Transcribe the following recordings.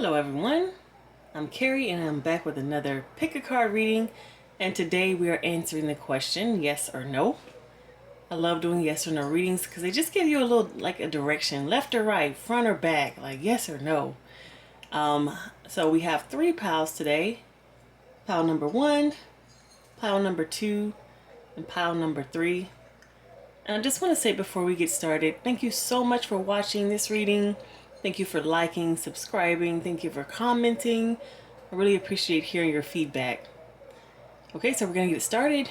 Hello everyone, I'm Carrie and I'm back with another pick a card reading, and today we are answering the question yes or no. I love doing yes or no readings because they just give you a little like a direction, left or right, front or back, like yes or no. So we have three piles today. Pile number 1, pile number 2, and pile number 3. And I just want to say before we get started, thank you so much for watching this reading. Thank you for liking, subscribing. Thank you for commenting. I really appreciate hearing your feedback. Okay, so we're going to get started.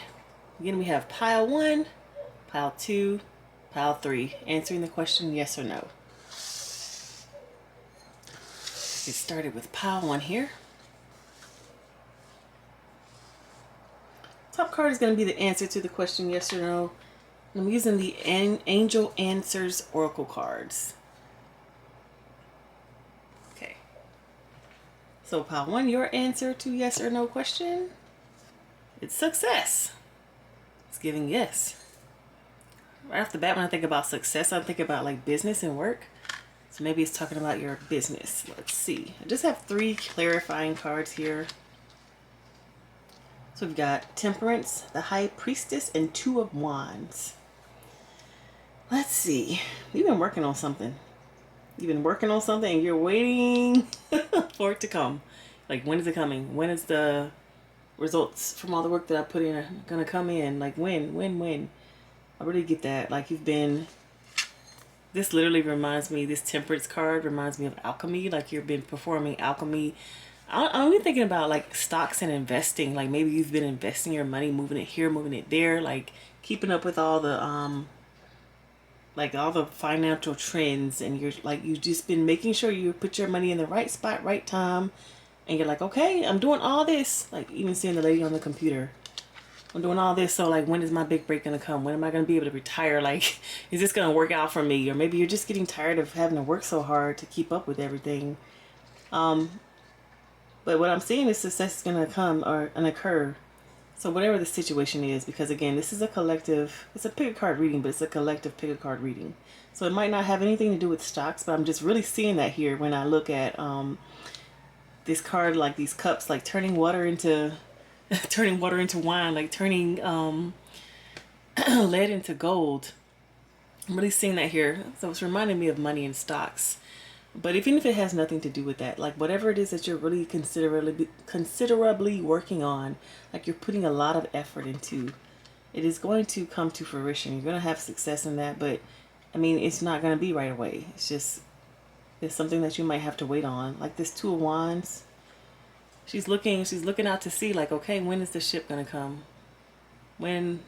Again, we have pile 1, pile 2, pile 3. Answering the question yes or no. Let's get started with pile 1 here. Top card is going to be the answer to the question yes or no. I'm using the Angel Answers Oracle cards. Okay. So pile 1, your answer to yes or no question? It's success. It's giving yes. Right off the bat, when I think about success, I think about like business and work. So maybe it's talking about your business. Let's see. I just have 3 clarifying cards here. So we've got Temperance, the High Priestess, and 2 of Wands. Let's see. You've been working on something. You've been working on something and you're waiting for it to come. Like, when is it coming? When is the results from all the work that I put in gonna come in? Like, when? I really get that. Like, you've been... This literally reminds me, this Temperance card reminds me of alchemy. Like, you've been performing alchemy. I'm even thinking about, like, stocks and investing. Like, maybe you've been investing your money, moving it here, moving it there. Like, keeping up with all the, like all the financial trends, and you've just been making sure you put your money in the right spot, right time, and you're like, okay, I'm doing all this. Like, even seeing the lady on the computer, I'm doing all this, so like, when is my big break gonna come? When am I gonna be able to retire? Like, is this gonna work out for me? Or maybe you're just getting tired of having to work so hard to keep up with everything. But what I'm seeing is success is gonna come or occur. So whatever the situation is, because again, this is a collective, it's a pick a card reading, but it's a collective pick a card reading. So it might not have anything to do with stocks, but I'm just really seeing that here when I look at this card, like these cups, like turning water into turning water into wine, like turning lead into gold. I'm really seeing that here. So it's reminding me of money and stocks. But even if it has nothing to do with that, like whatever it is that you're really considerably working on, like you're putting a lot of effort into, it is going to come to fruition. You're going to have success in that, but I mean, it's not going to be right away. It's just, it's something that you might have to wait on. Like this 2 of Wands, she's looking out to see, like, okay, when is the ship going to come? When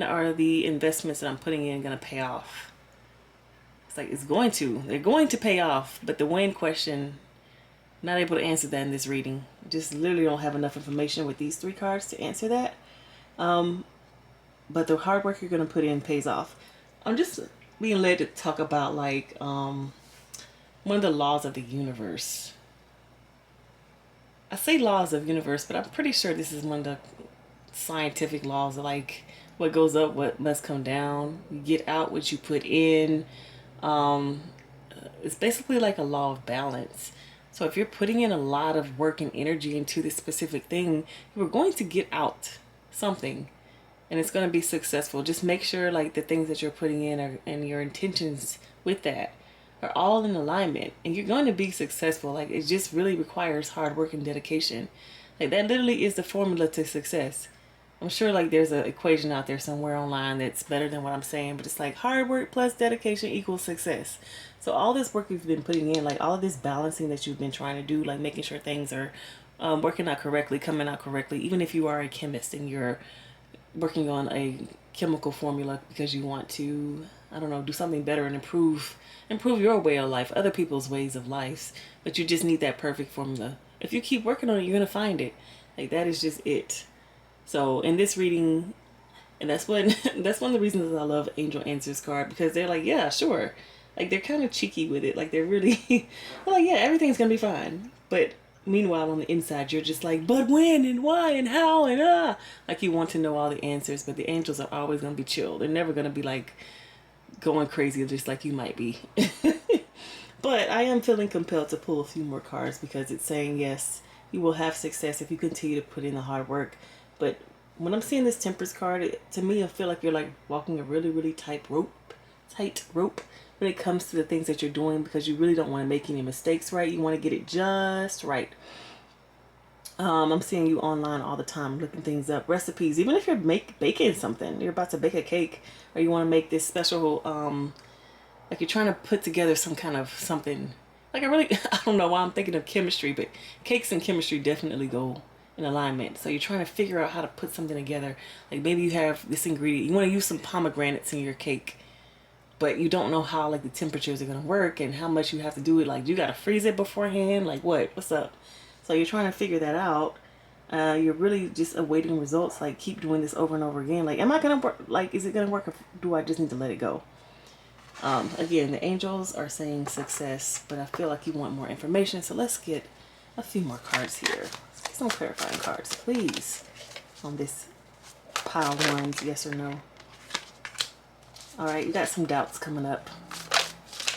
are the investments that I'm putting in going to pay off? It's like they're going to pay off, but the when question, not able to answer that in this reading. Just literally don't have enough information with these 3 cards to answer that. But the hard work you're going to put in pays off. I'm just being led to talk about like one of the laws of the universe. I say laws of universe, but I'm pretty sure this is one of the scientific laws, like what goes up, what must come down. You get out what you put in. It's basically like a law of balance. So if you're putting in a lot of work and energy into this specific thing, you're going to get out something, and it's going to be successful. Just make sure like the things that you're putting in and your intentions with that are all in alignment, and you're going to be successful. Like, it just really requires hard work and dedication. Like, that literally is the formula to success. I'm sure like there's an equation out there somewhere online that's better than what I'm saying, but it's like hard work plus dedication equals success. So all this work you've been putting in, like all of this balancing that you've been trying to do, like making sure things are working out correctly, coming out correctly, even if you are a chemist and you're working on a chemical formula because you want to, I don't know, do something better and improve your way of life, other people's ways of life, but you just need that perfect formula. If you keep working on it, you're going to find it. Like, that is just it. So in this reading, and that's one of the reasons I love Angel Answers card, because they're like, yeah, sure. Like, they're kind of cheeky with it. Like, they're really, they're like, yeah, everything's going to be fine. But meanwhile, on the inside, you're just like, but when and why and how and like, you want to know all the answers, but the angels are always going to be chill. They're never going to be like going crazy just like you might be. But I am feeling compelled to pull a few more cards because it's saying yes, you will have success if you continue to put in the hard work. But when I'm seeing this Temperance card, to me, I feel like you're like walking a really, really tight rope when it comes to the things that you're doing, because you really don't want to make any mistakes, right? You want to get it just right. I'm seeing you online all the time looking things up, recipes. Even if you're baking something, you're about to bake a cake, or you want to make this special, like you're trying to put together some kind of something. Like I don't know why I'm thinking of chemistry, but cakes and chemistry definitely go in alignment. So you're trying to figure out how to put something together. Like maybe you have this ingredient, you want to use some pomegranates in your cake, but you don't know how like the temperatures are gonna work and how much you have to do it. Like you gotta freeze it beforehand. Like what's up? So you're trying to figure that out. You're really just awaiting results. Like keep doing this over and over again. Like am I gonna work? Like is it gonna work? Or do I just need to let it go? Again, the angels are saying success, but I feel like you want more information. So let's get a few more cards here. Let's get some clarifying cards, please, on this pile ones, yes or no. All right, you got some doubts coming up.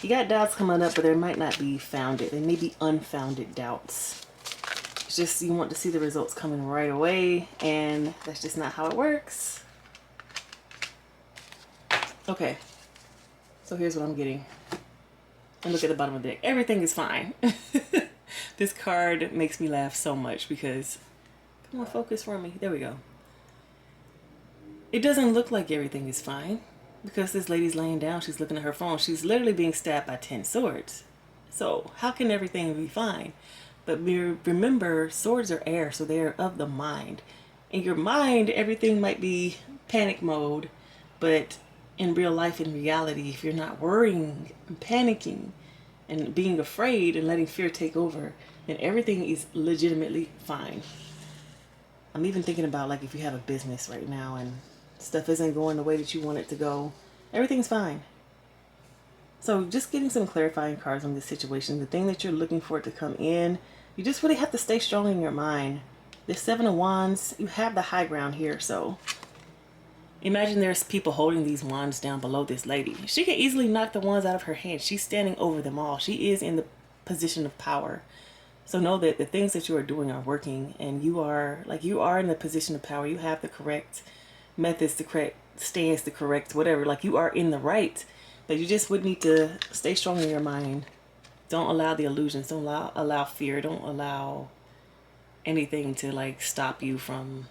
You got doubts coming up, but they might not be founded. They may be unfounded doubts. It's just you want to see the results coming right away, and that's just not how it works. Okay. So here's what I'm getting. And look at the bottom of the deck. Everything is fine. This card makes me laugh so much because, come on, focus for me. There we go. It doesn't look like everything is fine because this lady's laying down. She's looking at her phone. She's literally being stabbed by 10 swords. So how can everything be fine? But remember, swords are air, so they are of the mind. In your mind, everything might be panic mode, but in real life, in reality, if you're not worrying and panicking and being afraid and letting fear take over, then everything is legitimately fine. I'm even thinking about like if you have a business right now and stuff isn't going the way that you want it to go, everything's fine. So just getting some clarifying cards on this situation, the thing that you're looking for it to come in, you just really have to stay strong in your mind. The Seven of Wands, you have the high ground here, so imagine there's people holding these wands down below this lady. She can easily knock the wands out of her hand. She's standing over them all. She is in the position of power. So know that the things that you are doing are working, and you are in the position of power. You have the correct methods, the correct stance, the correct whatever. Like you are in the right, but you just would need to stay strong in your mind. Don't allow the illusions. Don't allow fear. Don't allow anything to like stop you from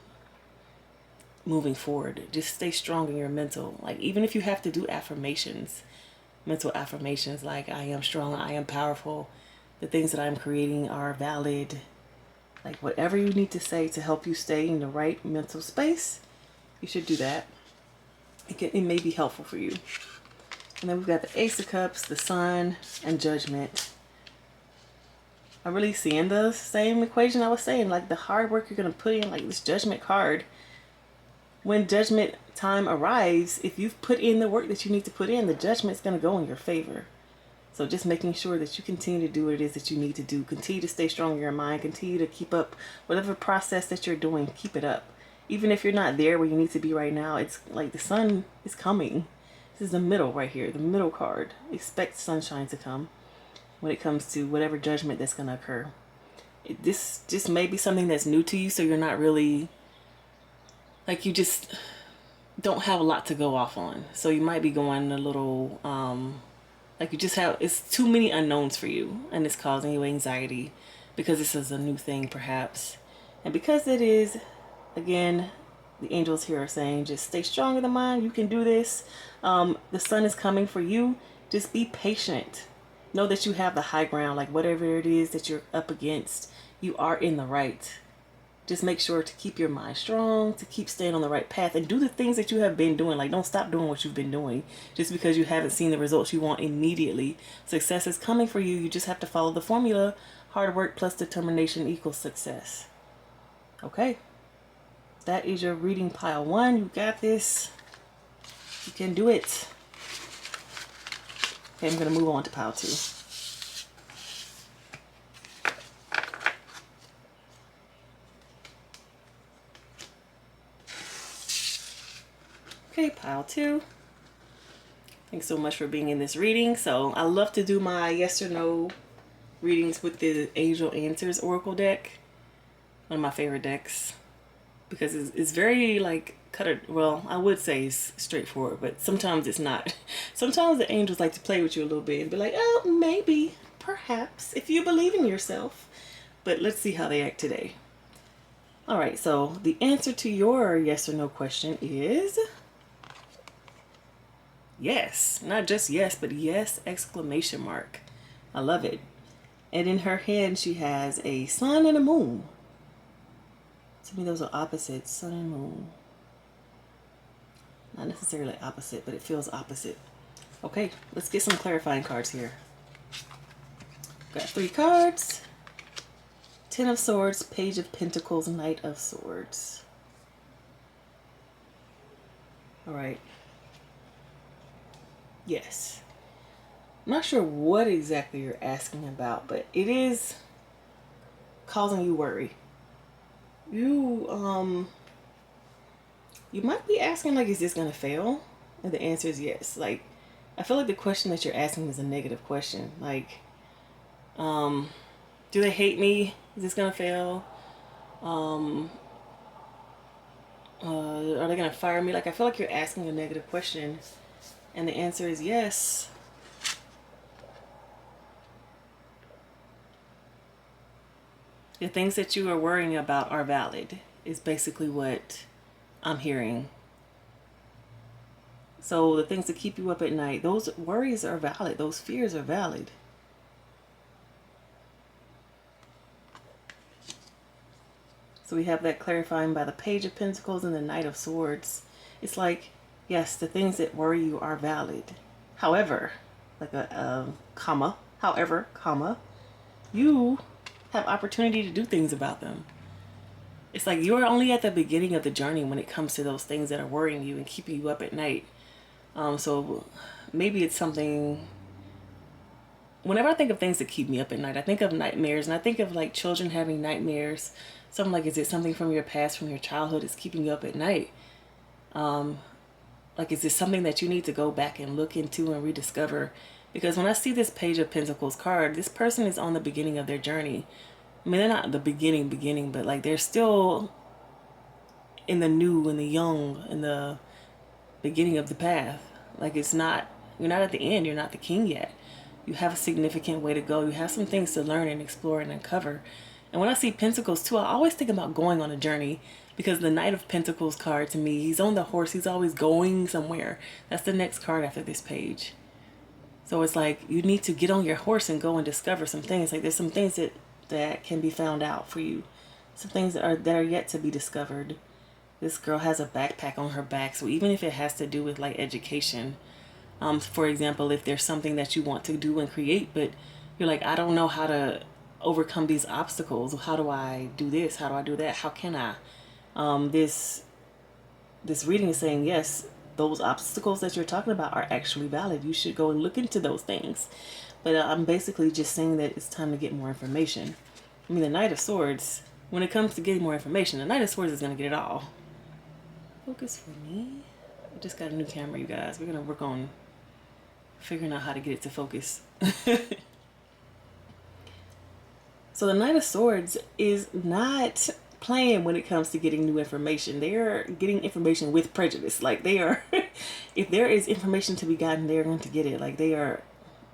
moving forward. Just stay strong in your mental. Like even if you have to do affirmations, mental affirmations like I am strong, I am powerful, the things that I'm creating are valid. Like whatever you need to say to help you stay in the right mental space, you should do that. It may be helpful for you. And then we've got the Ace of Cups, the Sun, and Judgment. I'm really seeing the same equation I was saying, like the hard work you're going to put in, like this Judgment card. When judgment time arrives, if you've put in the work that you need to put in, the judgment's going to go in your favor. So just making sure that you continue to do what it is that you need to do. Continue to stay strong in your mind. Continue to keep up whatever process that you're doing. Keep it up. Even if you're not there where you need to be right now, it's like the sun is coming. This is the middle right here, the middle card. Expect sunshine to come when it comes to whatever judgment that's going to occur. This just may be something that's new to you, so you're not really, like you just don't have a lot to go off on. So you might be going a little, like you just have, it's too many unknowns for you, and it's causing you anxiety because this is a new thing perhaps. And because it is, again, the angels here are saying just stay strong in the mind. You can do this. The sun is coming for you. Just be patient. Know that you have the high ground. Like whatever it is that you're up against, you are in the right. Just make sure to keep your mind strong, to keep staying on the right path, and do the things that you have been doing. Like don't stop doing what you've been doing just because you haven't seen the results you want immediately. Success is coming for you. You just have to follow the formula. Hard work plus determination equals success. Okay. That is your reading pile 1. You got this. You can do it. Okay, I'm going to move on to pile 2. Okay, pile 2. Thanks so much for being in this reading. So I love to do my yes or no readings with the Angel Answers Oracle deck. One of my favorite decks. Because it's very like well, I would say it's straightforward, but sometimes it's not. Sometimes the angels like to play with you a little bit and be like, oh, maybe, perhaps, if you believe in yourself. But let's see how they act today. All right, so the answer to your yes or no question is yes. Not just yes, but yes, exclamation mark. I love it. And in her hand, she has a sun and a moon. To me, those are opposites, sun and moon. Not necessarily opposite, but it feels opposite. Okay, let's get some clarifying cards here. Got 3 cards. 10 of Swords, Page of Pentacles, Knight of Swords. All right. Yes. I'm not sure what exactly you're asking about, but it is causing you worry. You might be asking, like, is this going to fail? And the answer is yes. Like, I feel like the question that you're asking is a negative question. Like, do they hate me? Is this going to fail? Are they going to fire me? Like, I feel like you're asking a negative question. And the answer is yes. The things that you are worrying about are valid, is basically what I'm hearing. So the things that keep you up at night, those worries are valid. Those fears are valid. So we have that clarifying by the Page of Pentacles and the Knight of Swords. It's like, yes, the things that worry you are valid. However, like a comma, however, comma, you have opportunity to do things about them. It's like you're only at the beginning of the journey when it comes to those things that are worrying you and keeping you up at night. So maybe it's something. Whenever I think of things that keep me up at night, I think of nightmares, and I think of like children having nightmares. Something like, is it something from your past, from your childhood, that's keeping you up at night? Like, is this something that you need to go back and look into and rediscover? Because when I see this Page of Pentacles card, this person is on the beginning of their journey. I mean, they're not the beginning, but like they're still in the new, in the young, in the beginning of the path. Like, it's not, you're not at the end, you're not the king yet. You have a significant way to go. You have some things to learn and explore and uncover. And when I see Pentacles too, I always think about going on a journey, because the Knight of Pentacles card, to me, he's on the horse, he's always going somewhere. That's the next card after this page. So it's like you need to get on your horse and go and discover some things. Like, there's some things that can be found out for you. Some things that are yet to be discovered. This girl has a backpack on her back, so even if it has to do with like education, for example, if there's something that you want to do and create, but you're like, I don't know how to overcome these obstacles. How do I do this? How do I do that? How can I? This reading is saying, yes, those obstacles that you're talking about are actually valid. You should go and look into those things. But I'm basically just saying that it's time to get more information. I mean, the Knight of Swords, when it comes to getting more information, the Knight of Swords is going to get it all. Focus for me. I just got a new camera, you guys. We're going to work on figuring out how to get it to focus. So the Knight of Swords is not playing when it comes to getting new information. They are getting information with prejudice. Like, they are, if there is information to be gotten, they're going to get it. Like, they are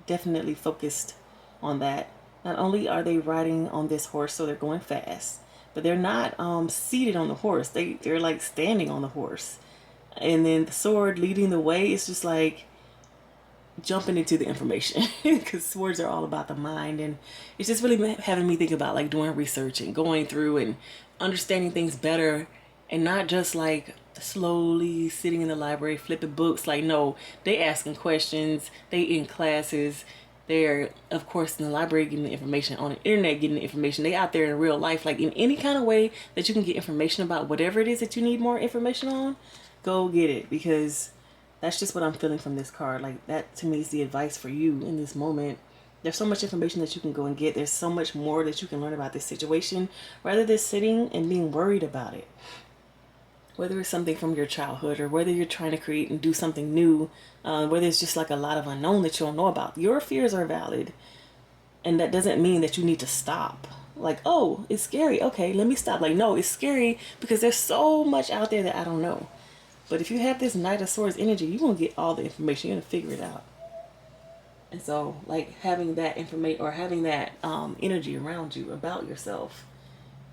definitely focused on that. Not only are they riding on this horse, so they're going fast, but they're not seated on the horse. They're like standing on the horse. And then the sword leading the way is just like jumping into the information, because swords are all about the mind, and it's just really having me think about like doing research and going through and understanding things better, and not just like slowly sitting in the library flipping books. Like, no, they asking questions, they in classes, they're of course in the library getting the information, on the internet getting the information, they out there in real life. Like, in any kind of way that you can get information about whatever it is that you need more information on, go get it, because that's just what I'm feeling from this card. Like, that to me is the advice for you in this moment. There's so much information that you can go and get. There's so much more that you can learn about this situation, rather than sitting and being worried about it. whether it's something from your childhood or whether you're trying to create and do something new, whether it's just like a lot of unknown that you don't know about. Your fears are valid, and that doesn't mean that you need to stop. Like, oh, it's scary. Okay, let me stop. Like, no, it's scary because there's so much out there that I don't know. But if you have this Knight of Swords energy, you're going to get all the information. You're going to figure it out. And so, like, having that information or having that energy around you about yourself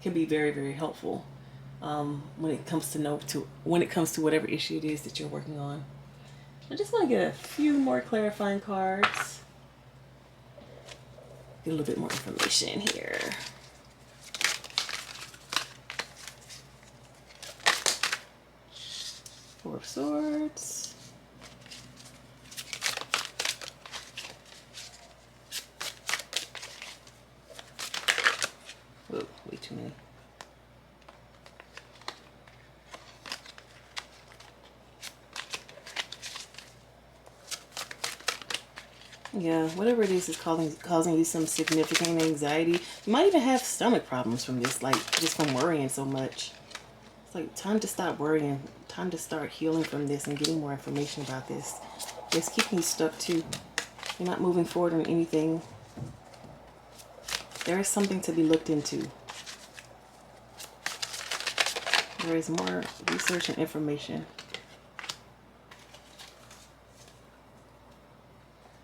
can be very, very helpful when it comes to whatever issue it is that you're working on. I just want to get a few more clarifying cards. Get a little bit more information here. Four of Swords. Oh, way too many. Yeah, whatever it is causing you some significant anxiety. You might even have stomach problems from this, like just from worrying so much. It's like time to stop worrying, time to start healing from this and getting more information about this. It's keeping you stuck too. You're not moving forward on anything. There is something to be looked into. There is more research and information.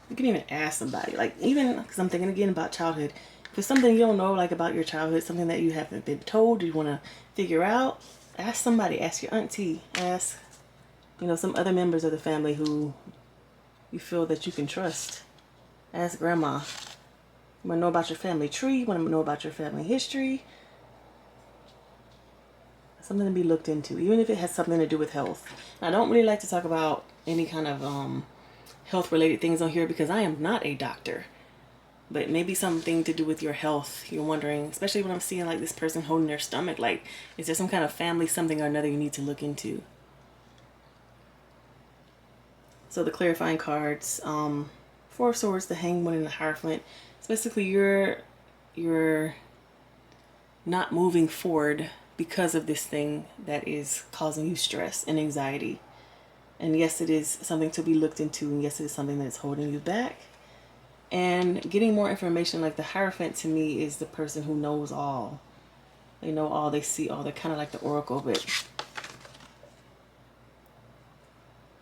You can even ask somebody, like, even because I'm thinking again about childhood. If it's something you don't know, like about your childhood, something that you haven't been told, you want to figure out, ask somebody, ask your auntie, ask, some other members of the family who you feel that you can trust. Ask grandma. You want to know about your family tree, you want to know about your family history. Something to be looked into, even if it has something to do with health. I don't really like to talk about any kind of health related things on here because I am not a doctor, but maybe something to do with your health. You're wondering, especially when I'm seeing like this person holding their stomach, like, is there some kind of family something or another you need to look into? So the clarifying cards, Four of Swords, the Hangman, and the Hierophant. It's basically you're not moving forward because of this thing that is causing you stress and anxiety. And yes, it is something to be looked into. And yes, it is something that's holding you back. And getting more information, like the Hierophant to me is the person who knows all. They know all, they see all. They're kind of like the oracle, but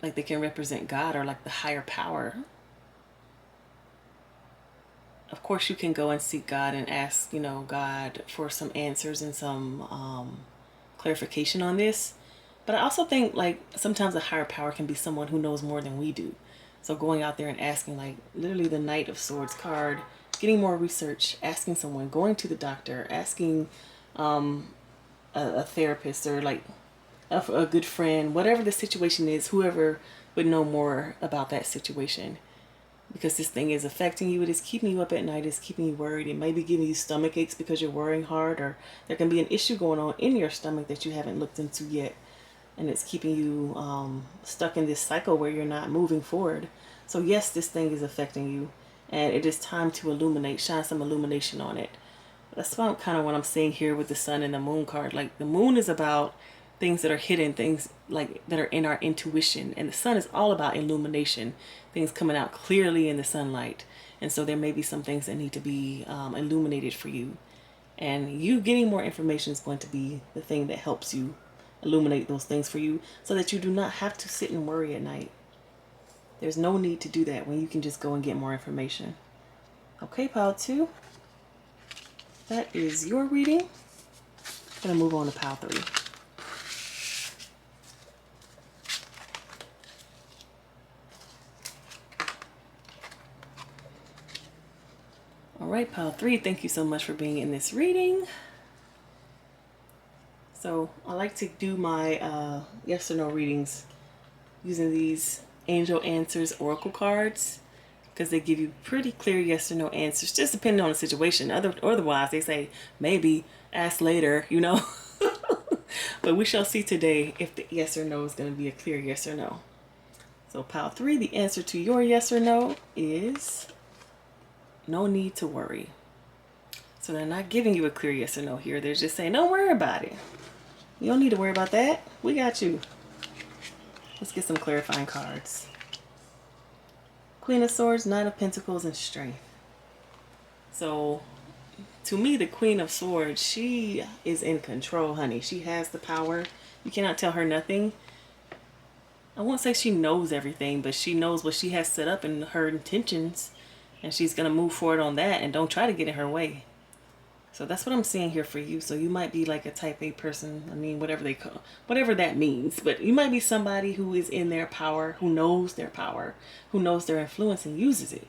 like they can represent God or like the higher power. Of course, you can go and seek God and ask, God for some answers and some clarification on this. But I also think like sometimes a higher power can be someone who knows more than we do. So going out there and asking, like literally the Knight of Swords card, getting more research, asking someone, going to the doctor, asking a therapist or like a good friend, whatever the situation is, whoever would know more about that situation. Because this thing is affecting you, it is keeping you up at night, it's keeping you worried, it may be giving you stomach aches because you're worrying hard, or there can be an issue going on in your stomach that you haven't looked into yet. And it's keeping you stuck in this cycle where you're not moving forward. So yes, this thing is affecting you. And it is time to illuminate, shine some illumination on it. That's kind of what I'm saying here with the Sun and the Moon card. Like the Moon is about things that are hidden, things like that are in our intuition. And the Sun is all about illumination, things coming out clearly in the sunlight. And so there may be some things that need to be illuminated for you. And you getting more information is going to be the thing that helps you illuminate those things for you so that you do not have to sit and worry at night. There's no need to do that when you can just go and get more information. Okay, pile 2. That is your reading. I'm going to move on to pile 3. All right, pile 3, thank you so much for being in this reading. So I like to do my yes or no readings using these Angel Answers Oracle cards because they give you pretty clear yes or no answers, just depending on the situation. Otherwise, they say maybe, ask later, But we shall see today if the yes or no is going to be a clear yes or no. So pile 3, the answer to your yes or no is no need to worry. So they're not giving you a clear yes or no here. They're just saying, don't worry about it. You don't need to worry about that. We got you. Let's get some clarifying cards. Queen of Swords, Knight of Pentacles, and Strength. So, to me, the Queen of Swords, she is in control, honey. She has the power. You cannot tell her nothing. I won't say she knows everything, but she knows what she has set up and her intentions. And she's going to move forward on that and don't try to get in her way. So that's what I'm seeing here for you. So you might be like a type A person. I mean, whatever that means. But you might be somebody who is in their power, who knows their power, who knows their influence and uses it.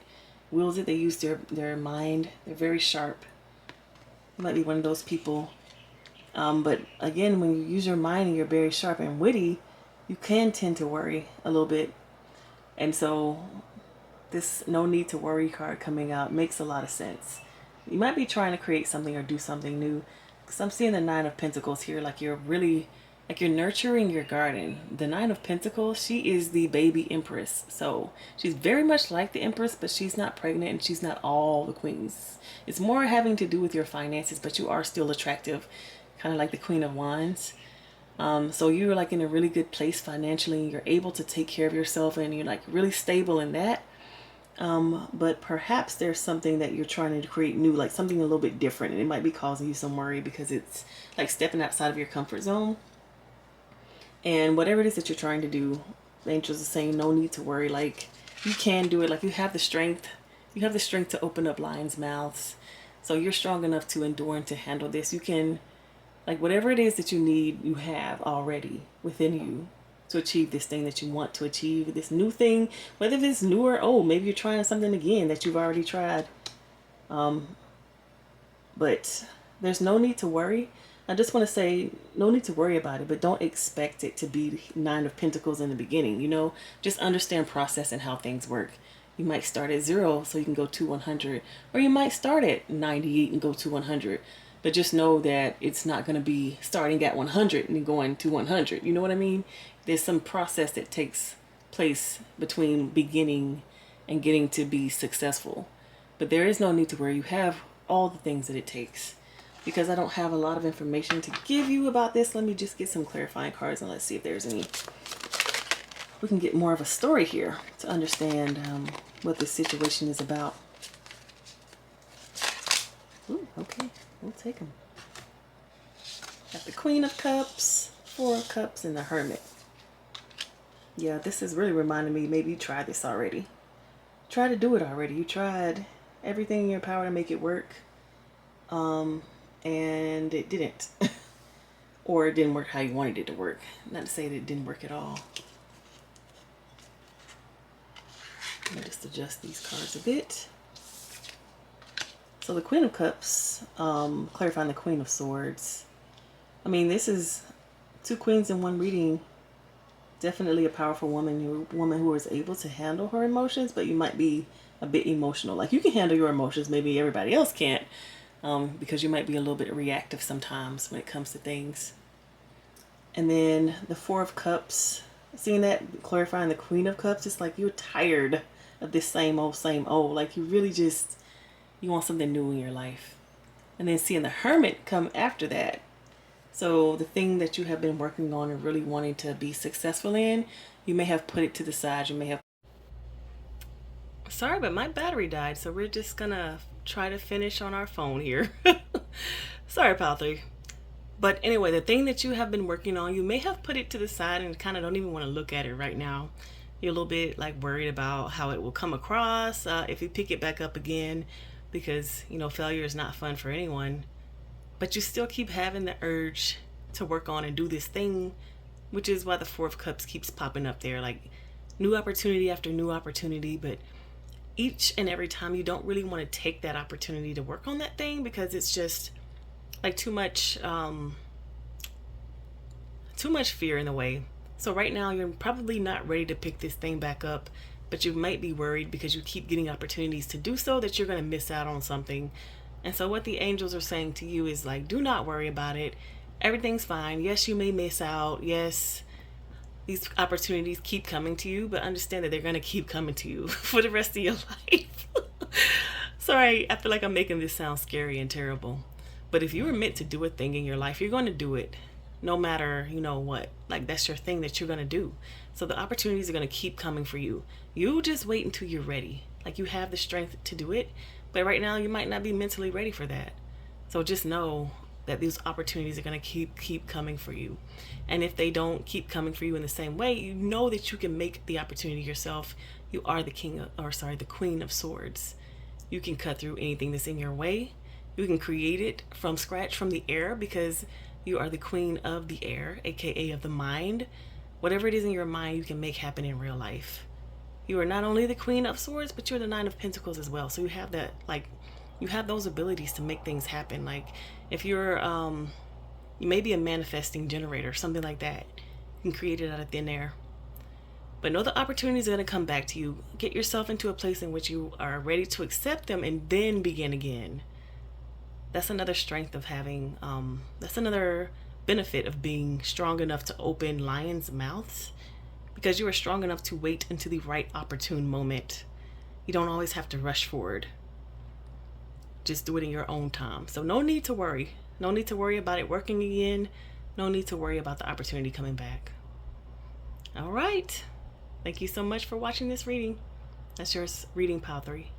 Wields it. They use their mind. They're very sharp. You might be one of those people. But again, when you use your mind and you're very sharp and witty, you can tend to worry a little bit. And so this no need to worry card coming out makes a lot of sense. You might be trying to create something or do something new. Because I'm seeing the Nine of Pentacles here, like you're nurturing your garden. The Nine of Pentacles, she is the baby empress. So she's very much like the empress, but she's not pregnant and she's not all the queens. It's more having to do with your finances, but you are still attractive, kind of like the Queen of Wands. So you're like in a really good place financially. You're able to take care of yourself and you're like really stable in that. But perhaps there's something that you're trying to create new, like something a little bit different, and it might be causing you some worry because it's like stepping outside of your comfort zone. And whatever it is that you're trying to do, the angels are saying no need to worry. Like you can do it. Like you have the strength. You have the strength to open up lions' mouths. So you're strong enough to endure and to handle this. You can, like whatever it is that you need, you have already within you to achieve this thing that you want to achieve, this new thing, whether it's new or old. Maybe you're trying something again that you've already tried. But there's no need to worry. I just want to say no need to worry about it, but don't expect it to be Nine of Pentacles in the beginning. You know, just understand process and how things work. You might start at 0 so you can go to 100, or you might start at 98 and go to 100. But just know that it's not going to be starting at 100 and going to 100. You know what I mean? There's some process that takes place between beginning and getting to be successful. But there is no need to worry. You have all the things that it takes. Because I don't have a lot of information to give you about this, let me just get some clarifying cards and let's see if there's any. We can get more of a story here to understand what this situation is about. Ooh, okay. We'll take them. Got the Queen of Cups, Four of Cups, and the Hermit. Yeah, this is really reminding me, maybe you tried this already. Try to do it already. You tried everything in your power to make it work. And it didn't. Or it didn't work how you wanted it to work. Not to say that it didn't work at all. Let me just adjust these cards a bit. So the Queen of Cups, clarifying the Queen of Swords. I mean, this is 2 queens in one reading. Definitely a powerful woman. A woman who is able to handle her emotions, but you might be a bit emotional. Like you can handle your emotions, maybe everybody else can't, because you might be a little bit reactive sometimes when it comes to things. And then the Four of Cups, seeing that, clarifying the Queen of Cups, it's like you're tired of this same old. Like you really just, you want something new in your life. And then seeing the Hermit come after that. So the thing that you have been working on and really wanting to be successful in, you may have put it to the side. You may have... Sorry, but my battery died. So we're just going to try to finish on our phone here. Sorry, pal 3. But anyway, the thing that you have been working on, you may have put it to the side and kind of don't even want to look at it right now. You're a little bit like worried about how it will come across if you pick it back up again, because, you know, failure is not fun for anyone. But you still keep having the urge to work on and do this thing, which is why the Four of Cups keeps popping up there, like new opportunity after new opportunity. But each and every time you don't really want to take that opportunity to work on that thing because it's just like too much fear in the way. So right now you're probably not ready to pick this thing back up, but you might be worried because you keep getting opportunities to do so that you're going to miss out on something. And so what the angels are saying to you is like, do not worry about it. Everything's fine. Yes, you may miss out. Yes, these opportunities keep coming to you, but understand that they're going to keep coming to you for the rest of your life. Sorry, I feel like I'm making this sound scary and terrible. But if you were meant to do a thing in your life, you're going to do it. no matter, what. Like, that's your thing that you're going to do. So the opportunities are going to keep coming for you. You just wait until you're ready. Like, you have the strength to do it, but right now you might not be mentally ready for that. So just know that these opportunities are going to keep coming for you. And if they don't keep coming for you in the same way, you know that you can make the opportunity yourself. You are the the queen of swords. You can cut through anything that's in your way. You can create it from scratch, from the air, because you are the queen of the air, aka of the mind. Whatever it is in your mind, you can make happen in real life. You are not only the queen of swords, but you're the nine of pentacles as well. So you have that, you have those abilities to make things happen. Like, if you're you may be a manifesting generator, something like that. You can create it out of thin air. But know the opportunities are going to come back to you. Get yourself into a place in which you are ready to accept them and then begin again. That's another strength of having, that's another benefit of being strong enough to open lions' mouths, because you are strong enough to wait until the right opportune moment. You don't always have to rush forward. Just do it in your own time. So no need to worry. No need to worry about it working again. No need to worry about the opportunity coming back. All right. Thank you so much for watching this reading. That's your reading pile 3.